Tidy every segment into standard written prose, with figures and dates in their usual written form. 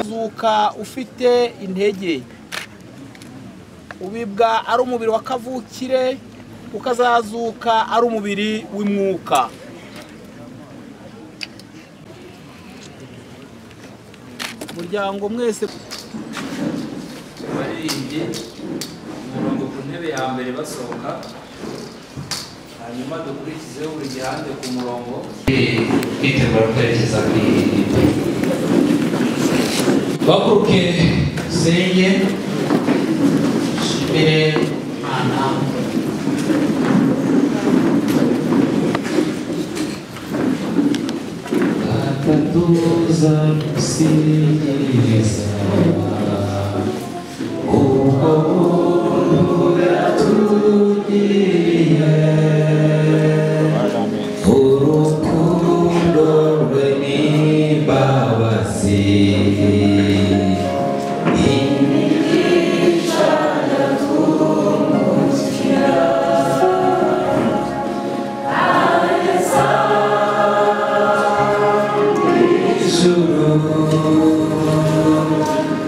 Uzuka ufite intege ubibwa ari umubiri wa kavukire ukazazuka ari umubiri w'imwuka. Muryango mwese baririmbye umurongo ku ntebe ya mbere basohoka, hanyuma dukurikizeho buri gihande ku murongo kwitegura kwerekeza ku irimbi. Bakuruke senge shimire Imana. Akatuza gusingiza uko yatugiriye urukundo rwe n'imbabazi imigisha yatungukira ageza ijuru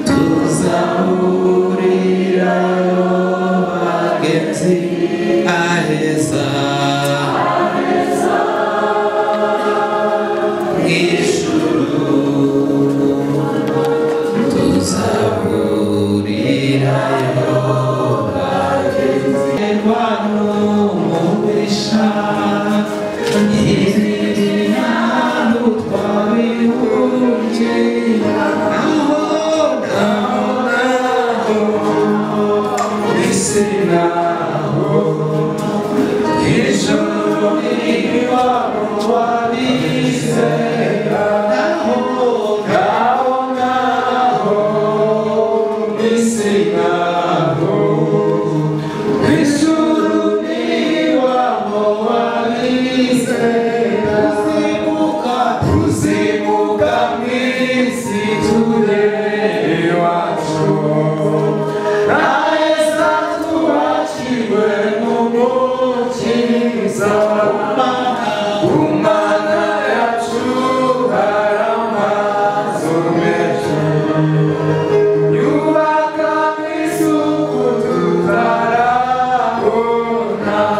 tuzahurirayo bagenzi aheza ijuru tuzahurirayo bagenzi bano mubisha ibintu twabihuje aho naho isi naho ijoro iwabo wabizera naho isi naho ijoro iwabo wabizera tuzimuka mw'isi turere iwacu naheza twubakiwe n'umukiza umana yacu hari amazu menshi yubaka mw'isuku tutarabona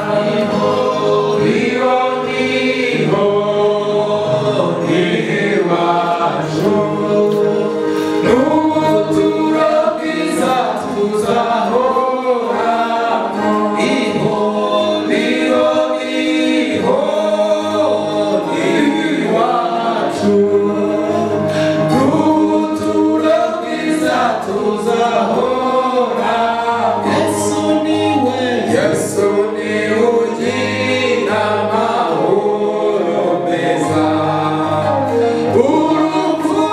niho iwacu n'ubuturo bwiza tuzahoramo iwacu n'ubuturo bwiza tuzahoramo Yesu niwe ugira amahoro meza urupfu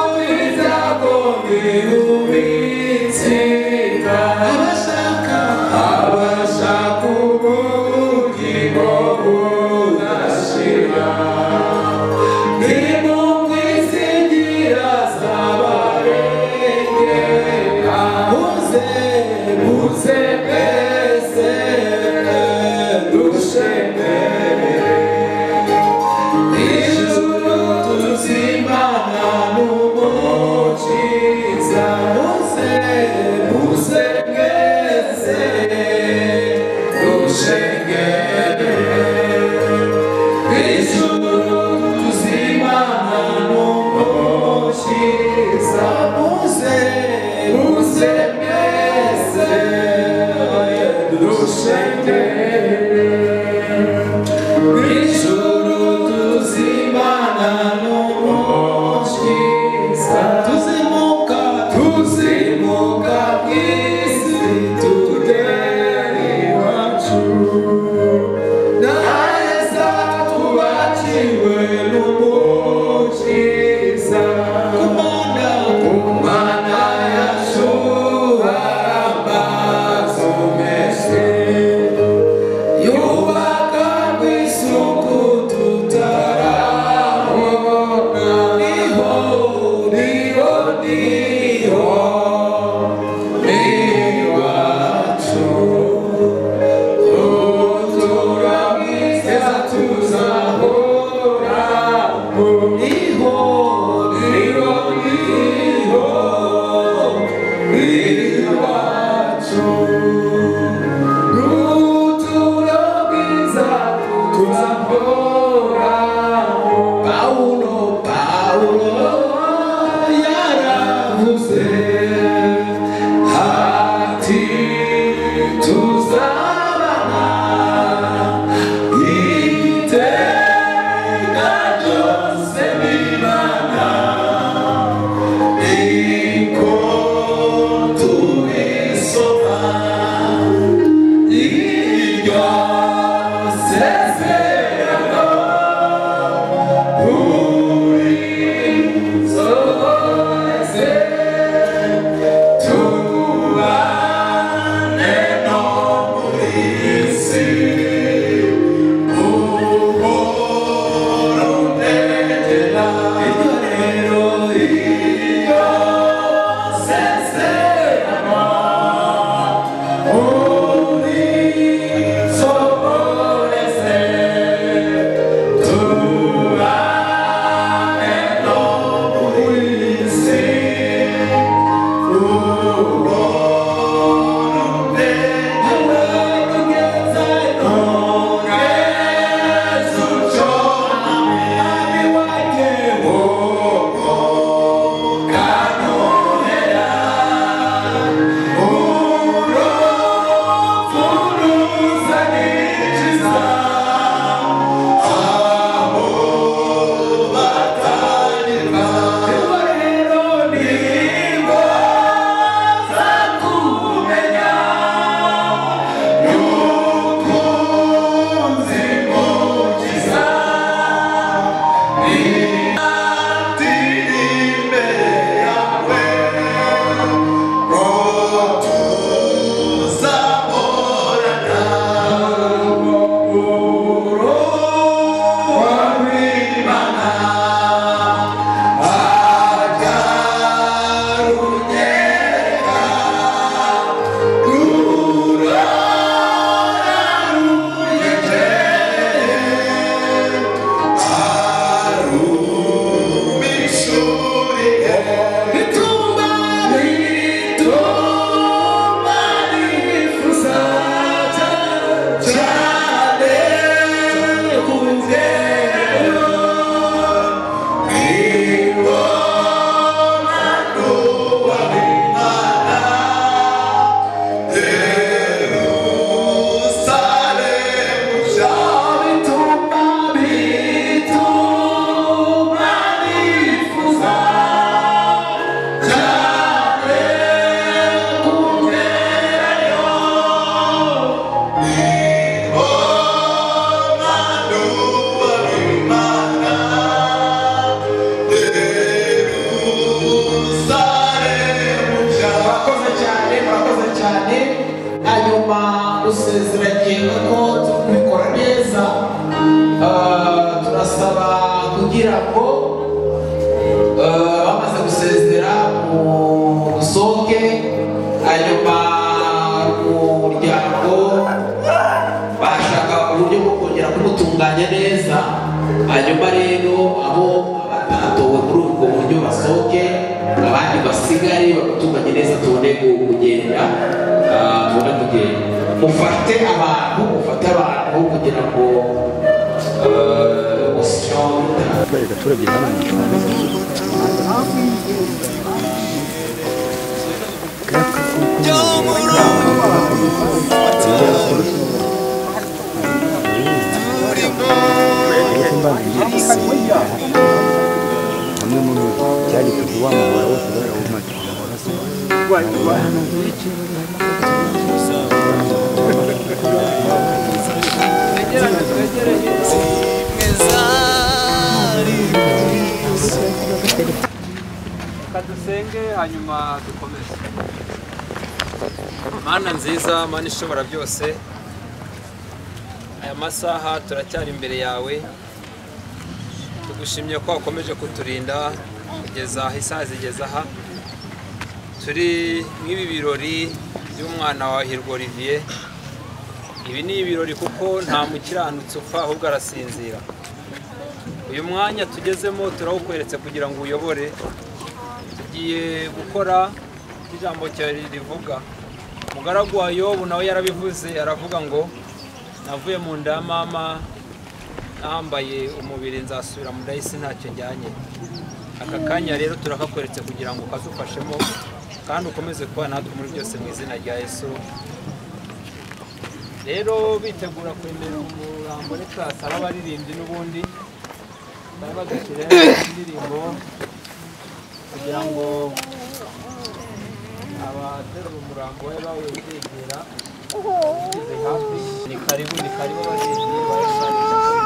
Kadusenge hanyuma dukomeze. Mana nziza, Mana ishobora byose, aya masaha turacyari imbere yawe, tugushimye ko wakomeje kuturinda kugeza aho isaha zigeze aha. Turi nk'ibi birori by'umwana wa Hirwa Olivier. Ibi ni ibirori kuko nta mukiranutsi upfa ahubwo arasinzira. uyu mwanya tugezemo turawukweretse kugira ngo uyobore. Tugiye gukora ijambo cyawe rivuga. Umugaragu wa Yobu nawe yarabivuze, aravuga ngo navuye mu nda ya mama nambaye umubiri nzasubira mu nda y'isi ntacyo njyanye. Aka kanya rero turakakweretse kugira ngo kazufashemo kandi ukomeze kuba natwe muri byose mu izina rya Yesu. Rero bitegura kwemera umurambo reka saba abaririmbyi n'ubundi bari bagashyira indirimbo kugira ngo abaterura umurambo we bawegera ugeze hafi. Ni karibu abaririmbyi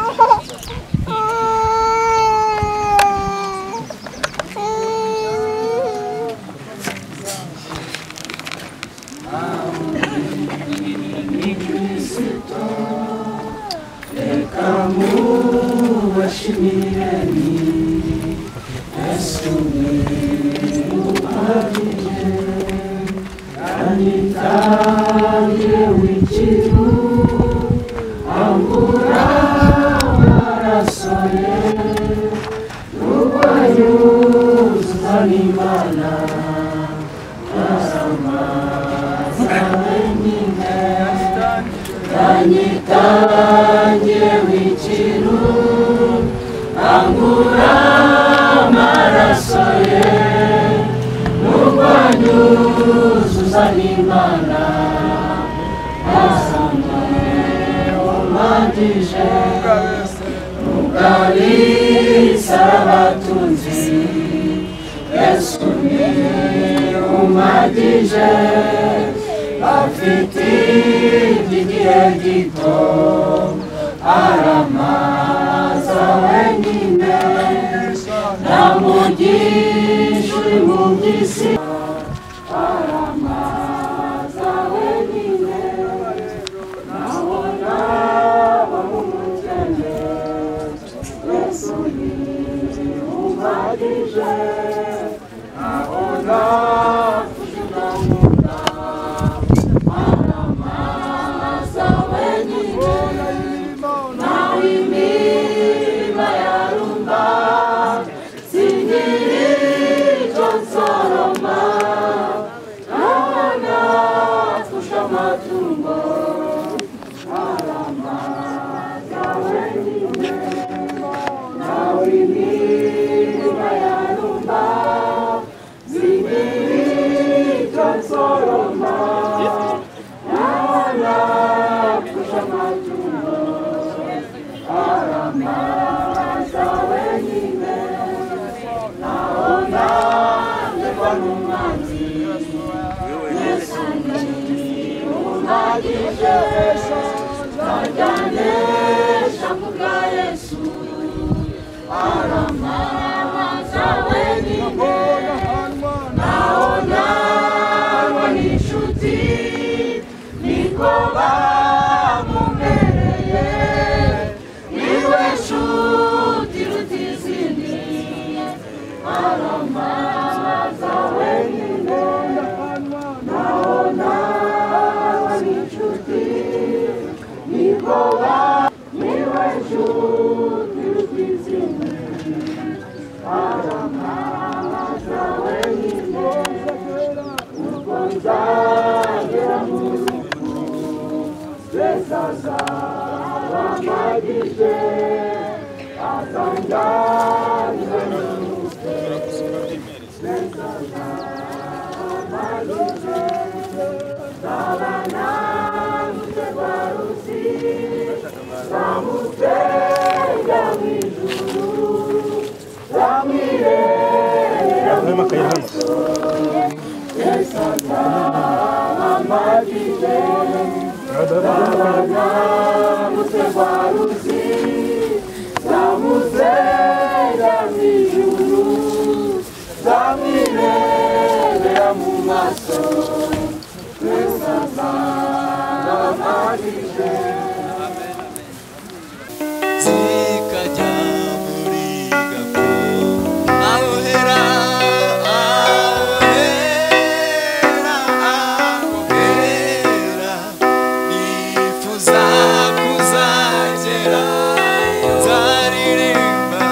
Zaririmba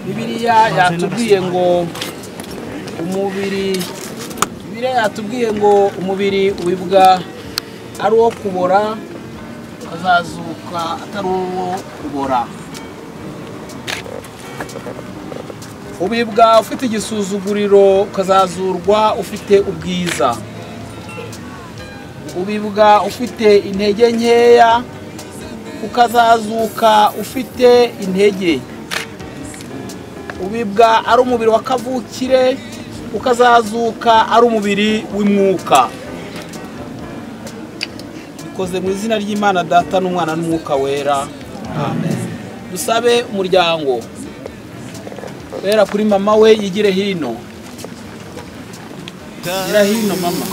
Bibiliya yatubwiye ngo umubiri ubibwa ari uwo kubora, ukazazuka atari uwo kubora. Ubibwa ufite igisuzuguriro, ukazazurwa ufite ubwiza. Ubibwa ufite intege nkeya, ukazazuka ufite intege. Ubibwa ari umubiri wa kavukire, ukazazuka ari umubiri w'umwuka. Bikoze mu izina ry'Imana Data n'Umwana n'Umwuka Wera. Amen. Dusabe umuryango. Wera kuri mama we yigire hino. Gira hino mama.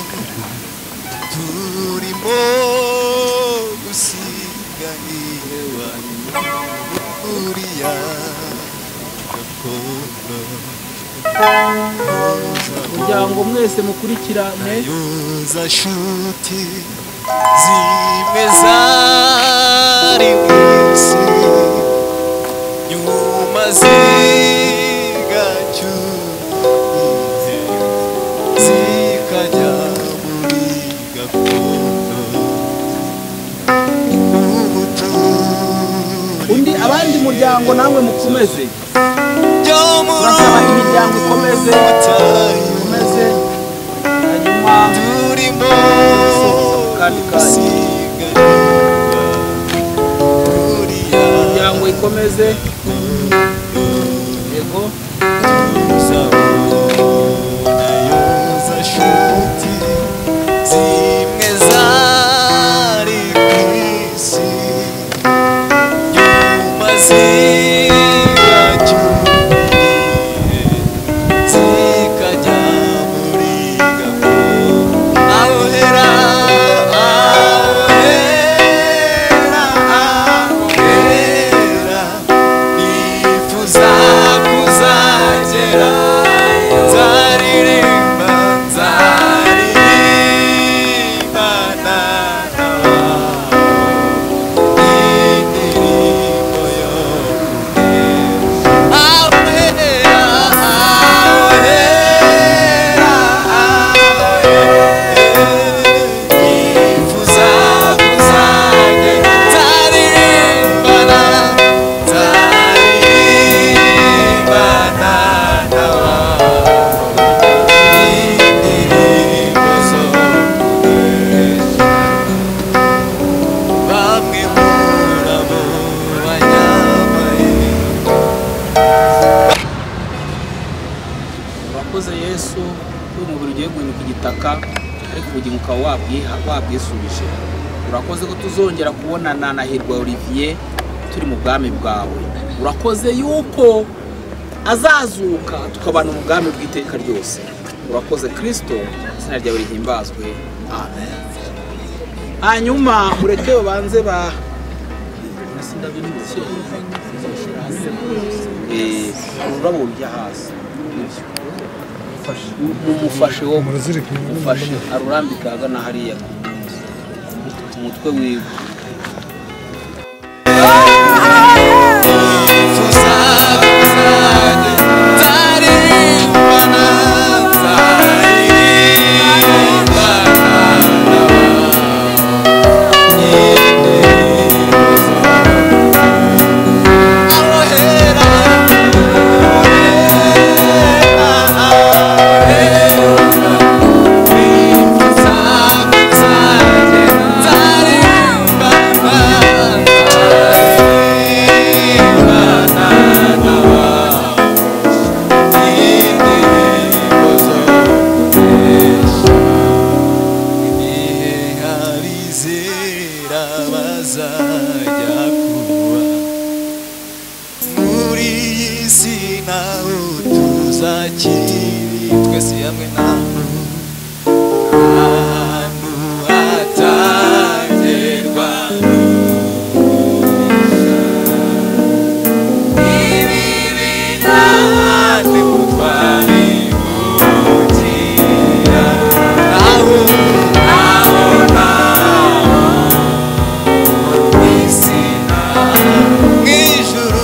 Turimo gusiganirwa uriya gakondo. Umuryango mwese mukurikirane. Yoza shuti zimwe zari mwisi nyuma zigacyuye zikajya muri gakondo. Undi abandi muryango namwe mukomeze. Turasaba imiryango ikomeze. Hanyuma turimo kandi imiryango ikomeze. Yego. Yoza shuti zimwe zari kwisi nyuma zigacyuye zikajya muri gakondo. Ahera nifuza kuzagera nzaririmba nzaririmbana indirimbo yo nifuza kuzagera nzaririmbana Urakoze Yesu, uyu mubiri ugiye guhinduka igitaka, ariko ubugingo ukaba wabwisubije. Urakoze ko tuzongera kubonana na Hirwa Olivier turi mu bwami bwawe. Urakoze yuko azazuka tukabana mu bwami bw'iteka ryose. Urakoze Kristo, izina ryawe rihimbazwe. Amen. Hanyuma mureke babanze ururabo rujya hasi. Umufashe wo mufashe arurambika agana hariya ku mutwe wiwe. Twese hamwe nawe ahantu hatangirwa ibi binahandi mutwari mugira naho isi naho mw'ijuru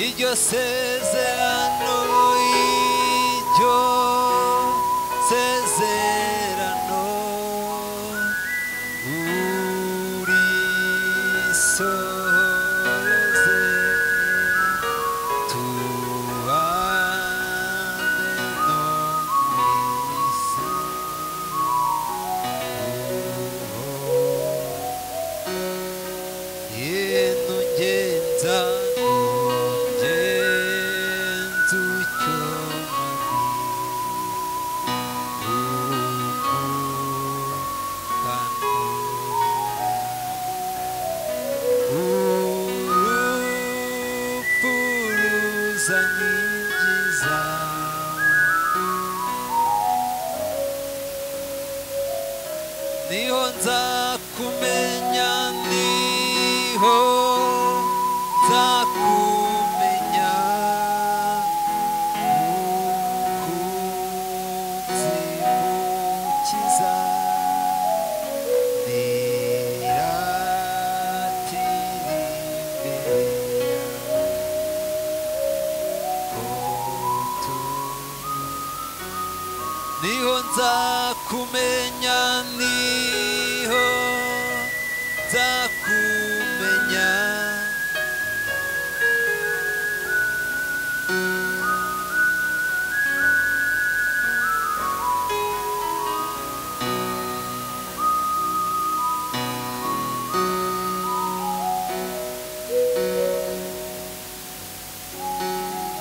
iryo sezerano, iryo sezerano urisohoze, tubane no mw'isi. Yenu ngenza ngenza utyo urupfu ruzanyinjiza, niho nzakumenya, niho nzakumenya, mukunzi mukiza, niratira imbere niho nzakumenya, niho nzakumenya,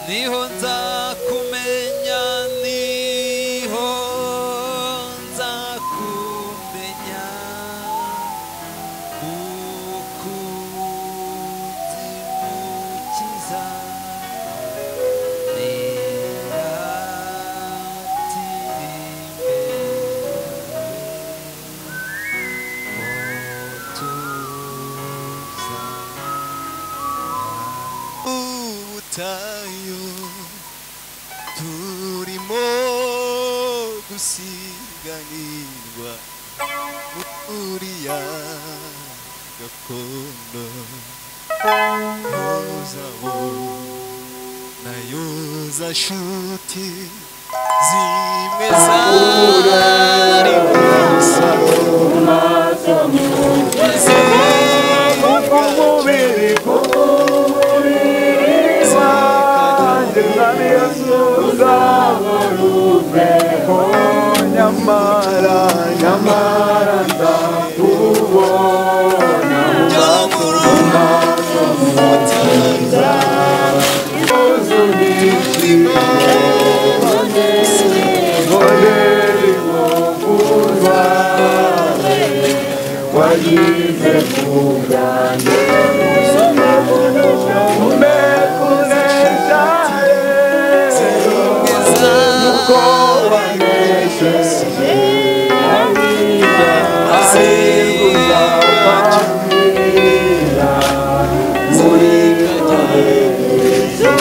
niho nzakumenya, niho nzakumenya, mukunzi mukiza, niratira imbere ubutayu turimo gusiganirwa uriya gakondo, uzabo nayo za nshuti zimwe zari gusa nyamara ndakubona wagize kugane umekunesha nuko wanesheje ahirwa uzapfira muri kagezo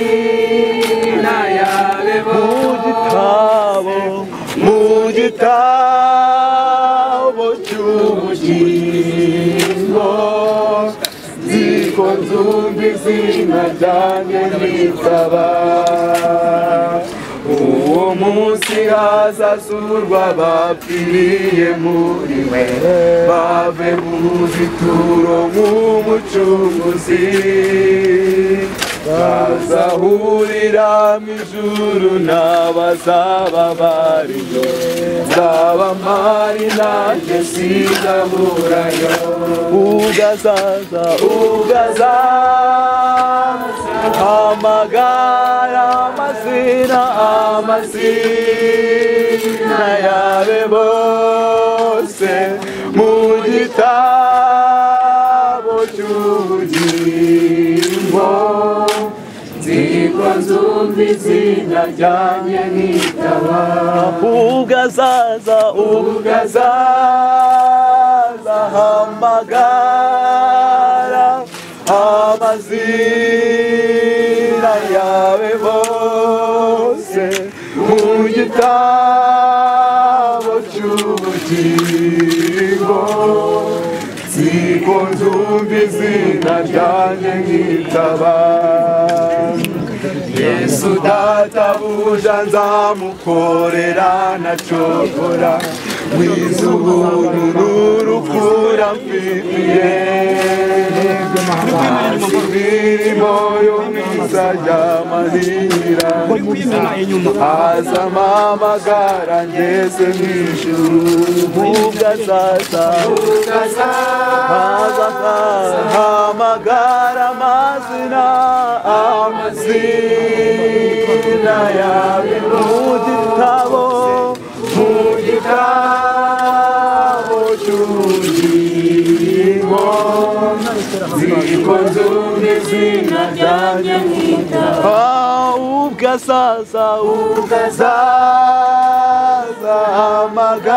amazina yawe mu gitabo cy'ubugingo, nziko nzumva izina ryanjye nitaba. uwo munsi hazazurwa abapfiriye muri we bave mu zituro nk'umucunguzi bazahurira mu ijuru n'abazaba bariyo nzaba mpari nanjye sinaburayo ugazaza hamagara amazina yabe bose mu gitabo cy'ubugingo nziko nzumva izina ryanjye nkitaba ugazaza hamagara amazina yawe bose mu gitabo cy'ubugingo nziko nzumva izina ryanjye nkitaba Yesu databuja nzamukorera nacogora wiza ubuntu n'urukura mfitiye imirimo yo mwiza y'amarira azampamagara ngeze mw'ijuru ugazaza hamagara amazina yawe mu gitabo cy'ubugingo nziko nzumva izina ryanjye nkitaba ugazaza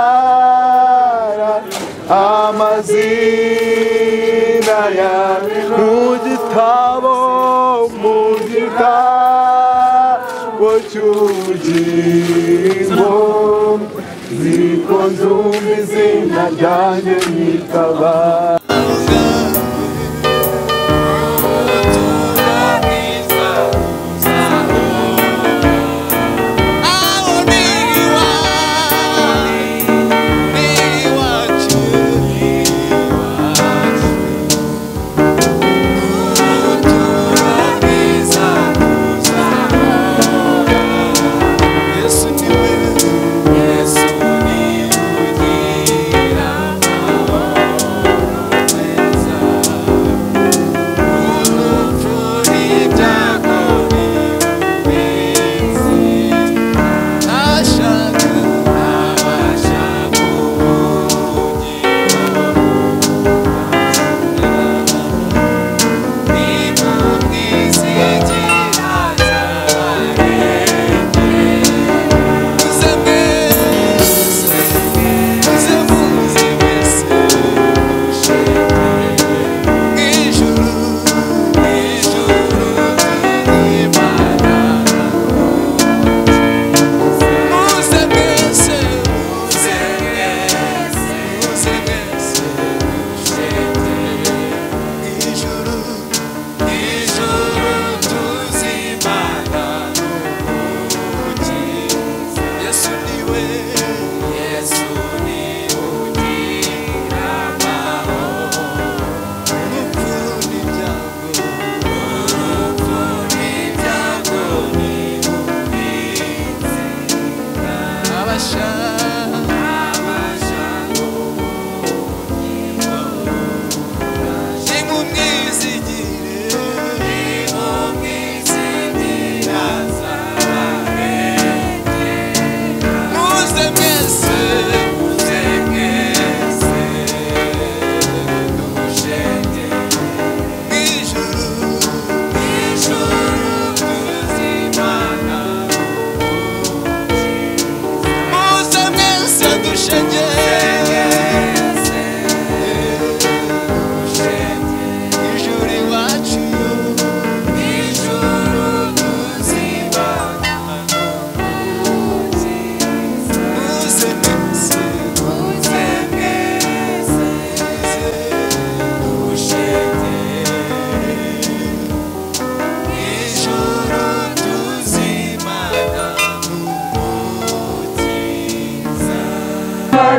hamagara amazina yawe mu gitabo cy'ubugingo nziko nzumva izina ryanjye nkitaba Yesu ni ugira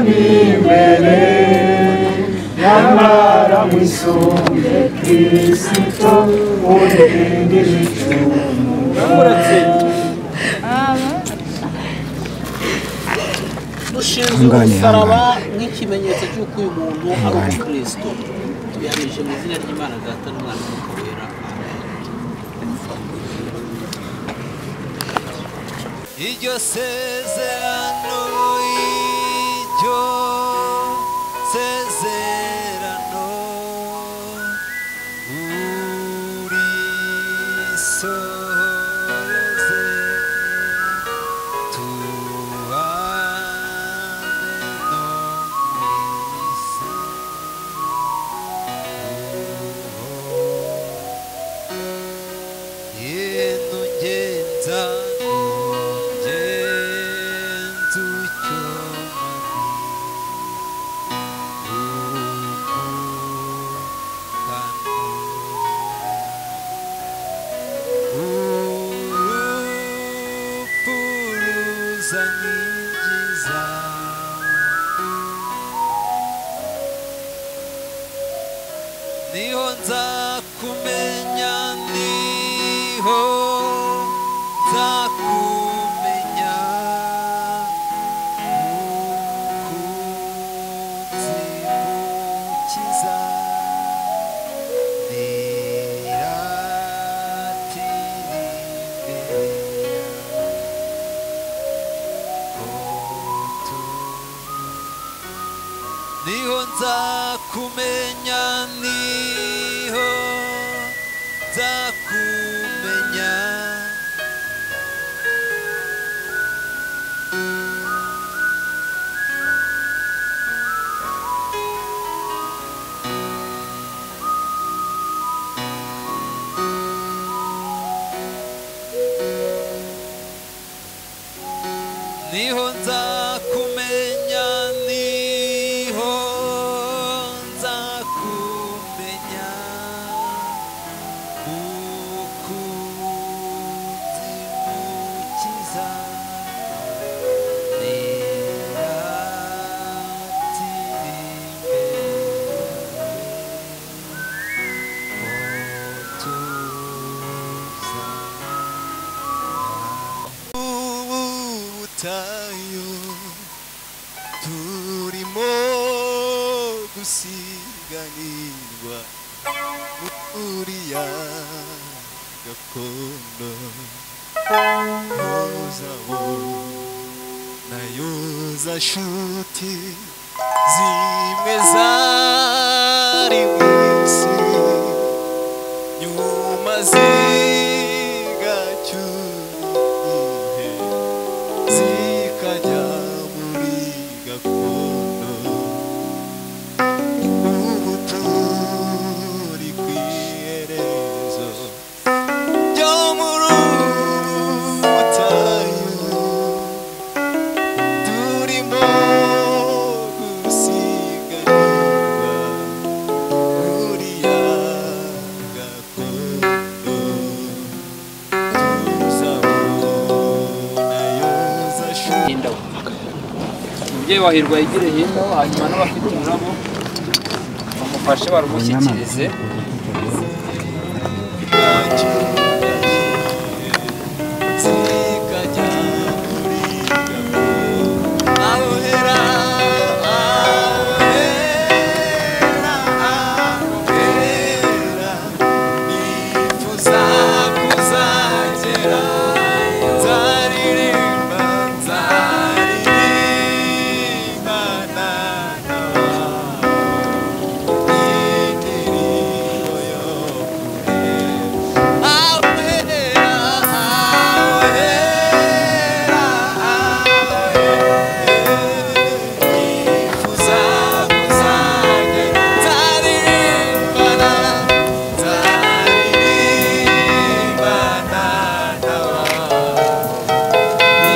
n'imbere nyamara mwisunge Kristo urinde ibicumuro dushinze umusaraba nk'ikimenyetso cy'uko uyu muntu ari umukristo tubihamije mu izina ry'Imana Data n'Umwana n'Umwuka Wera. iryo sezerano iryo sezerano urisohoze tuhane no mw'isi yenu ngenza niho nzakumenya niho nzakumenya mukunzi mukiza niratira imbere niho nzakumenya niho nzakumenya niho nzakumenya niho nzakumenya mukunzi mukiza niratira imbere ubutayu turimo gusiganirwa uriya gakondo uzabo nayo za nshuti zimwe zari mw'isi nyuma zigacyuye zikajya muri gakondo ubu turi ku iherezo ryo muri ubutayu turimo gusiganirwa uriya gakondo tuzabona yoza Hinda umubyeyi wa Hirwa yigire hino hanyuma n'abafite ururabo bamufashe barumushyikirize zikajya muri gakondo ahohera ahohera ahohera nifuza kuzagera nzaririmba nzaririmbana indirimbo yo kureba ahohera ahohera nifuza kuzagera nzaririmbana nzaririmbana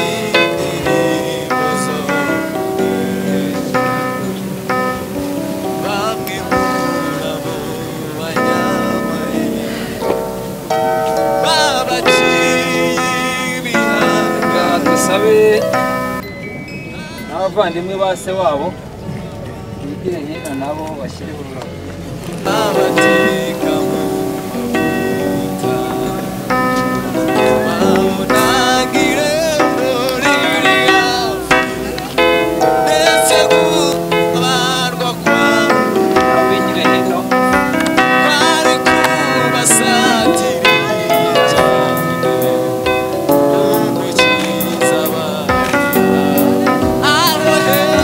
indirimbo zo bamwe murabo banyamaye babaciye ibihanga dusabe n'abavandimwe ba se wabo bigire hino nabo bashyireho ururabo. abatika mu mavuta babonagire riri hafi ndetse kubarwa kwawe Bigire hino bari kubasatiriye cyane umukiza barira aho hera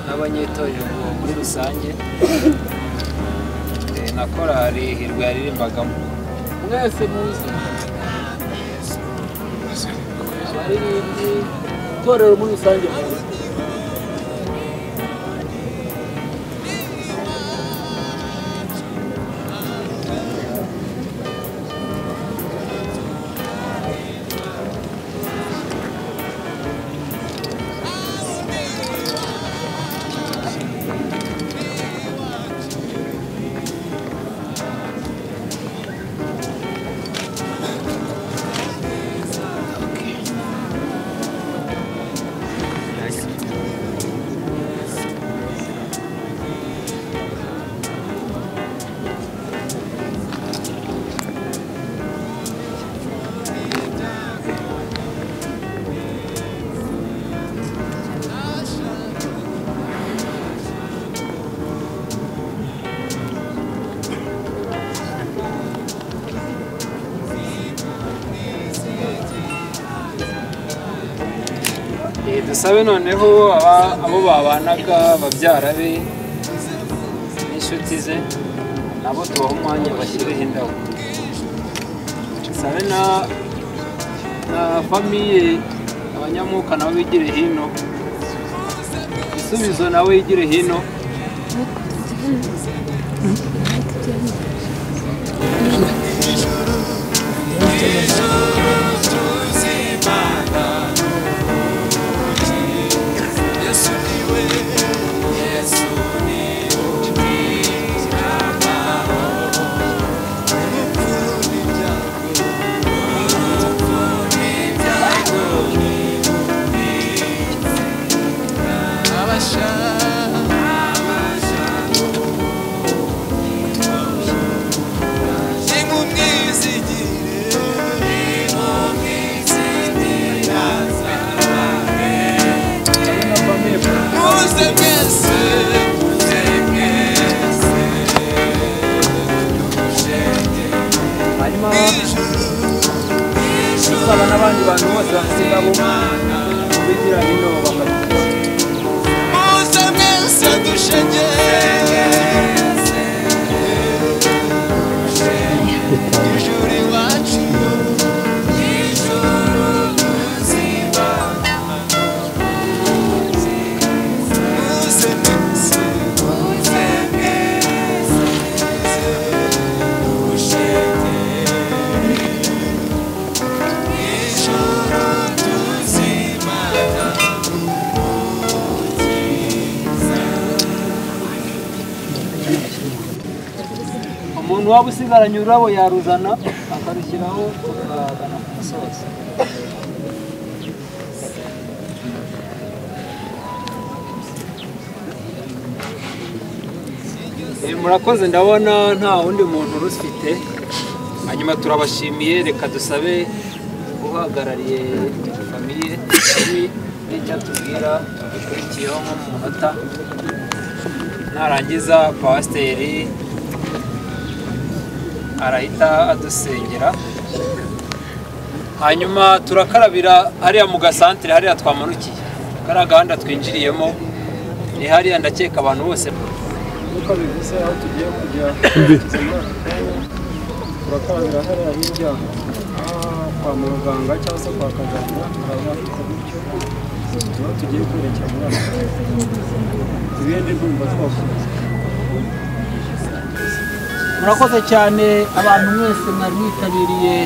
n'abanyetorero muri rusange na korali Hirwa yaririmbagamo. mwese muzi abaririmbyi itorero muri rusange muzi. Dusabe noneho abo babanaga babyara be n'inshuti ze nabo tubaha umwanya bashyireho indabo. Dusabe na famiye abanyamwuka nabo bigire hino, Isubizo nawe yigire hino. N'abandi bantu bose bafite indabo bigira hino bakabikora. umuntu waba usigaranye ururabo yaruzana akarushyiraho tukagana ku musozi. Murakoze, ndabona nta wundi muntu urufite. Hanyuma turabashimiye, reka dusabe uhagarariye famiye n'icyo atubwira dukurikiyeho nko mu munota, narangiza pasiteri arahita adusengera, hanyuma turakarabira hariya mu gasantere hariya twamanukiye, kariya gahanda twinjiriyemo ni hariya, ndakeka abantu bose nk'uko bivuze aho tugiye kujya turakarabira hariya hirya kwa muganga cyangwa se kwa kaganga, turabafite gutyo tuba tugiye kwerekera muri ako ibindi ndumva twakomeza. murakoze cyane abantu mwese mwari mwitabiriye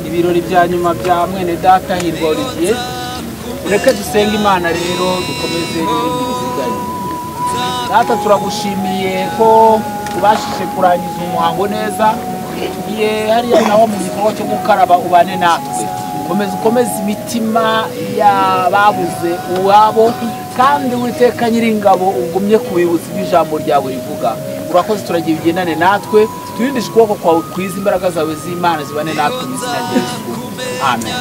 ibirori bya nyuma bya mwene data Hirwa Olivier. Ureke dusenga Imana rero dukomeze n'ibindi bisigaye. Data, turagushimiye ko ubashije kurangiza umuhango neza, tugiye hariya naho mu gikorwa cyo gukaraba ubane natwe, ukomeze imitima y'ababuze uwabo, kandi Uwiteka Nyiringabo ugumye kubibutsa iby'ijambo ryawe rivuga. Urakoze, turagiye bigendane natwe, turindishe ukuboko kwawe kwiza, imbaraga zawe z'Imana zibane natwe mu izina rya Yesu. Amen.